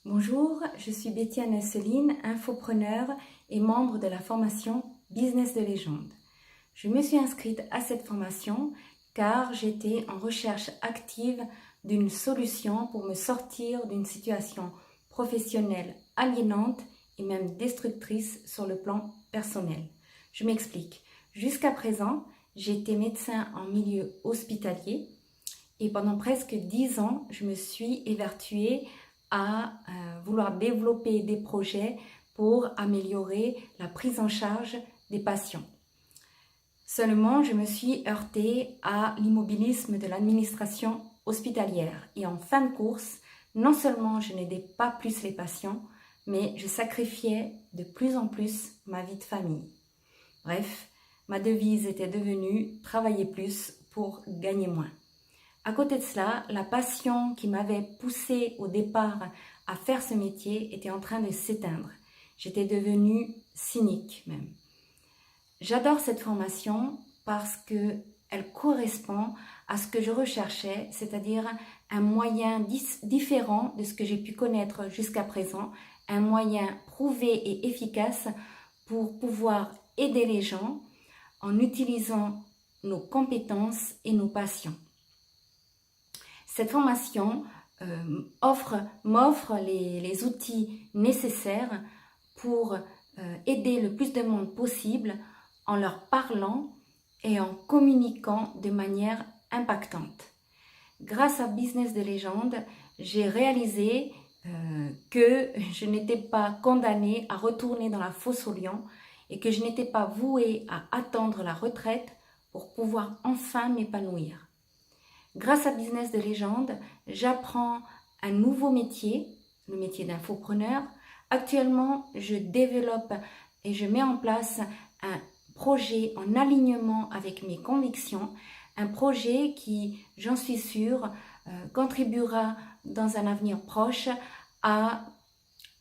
Bonjour, je suis Bétiane Céline, infopreneur et membre de la formation Business de légende. Je me suis inscrite à cette formation car j'étais en recherche active d'une solution pour me sortir d'une situation professionnelle aliénante et même destructrice sur le plan personnel. Je m'explique. Jusqu'à présent, j'étais médecin en milieu hospitalier et pendant presque 10 ans, je me suis évertuée à vouloir développer des projets pour améliorer la prise en charge des patients. Seulement, je me suis heurtée à l'immobilisme de l'administration hospitalière. Et en fin de course, non seulement je n'aidais pas plus les patients, mais je sacrifiais de plus en plus ma vie de famille. Bref, ma devise était devenue « travailler plus pour gagner moins ». À côté de cela, la passion qui m'avait poussée au départ à faire ce métier était en train de s'éteindre. J'étais devenue cynique même. J'adore cette formation parce qu'elle correspond à ce que je recherchais, c'est-à-dire un moyen différent de ce que j'ai pu connaître jusqu'à présent, un moyen prouvé et efficace pour pouvoir aider les gens en utilisant nos compétences et nos passions. Cette formation m'offre les outils nécessaires pour aider le plus de monde possible en leur parlant et en communiquant de manière impactante. Grâce à Business de légende, j'ai réalisé que je n'étais pas condamnée à retourner dans la fosse aux lions et que je n'étais pas vouée à attendre la retraite pour pouvoir enfin m'épanouir. Grâce à Business de légende, j'apprends un nouveau métier, le métier d'infopreneur. Actuellement, je développe et je mets en place un projet en alignement avec mes convictions, un projet qui, j'en suis sûre, contribuera dans un avenir proche à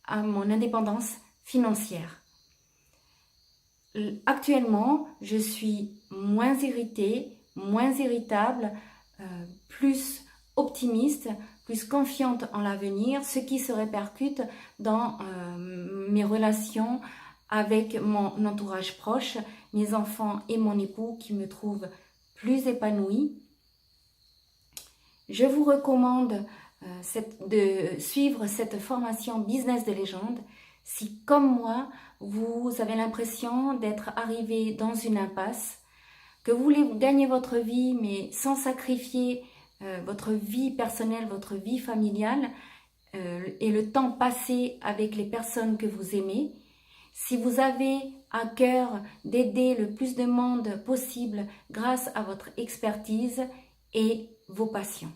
mon indépendance financière. Actuellement, je suis moins irritée, moins irritable, plus optimiste, plus confiante en l'avenir, ce qui se répercute dans mes relations avec mon entourage proche, mes enfants et mon époux qui me trouvent plus épanouie. Je vous recommande de suivre cette formation Business de légende si, comme moi, vous avez l'impression d'être arrivé dans une impasse, que vous voulez gagner votre vie mais sans sacrifier votre vie personnelle, votre vie familiale et le temps passé avec les personnes que vous aimez. Si vous avez à cœur d'aider le plus de monde possible grâce à votre expertise et vos passions.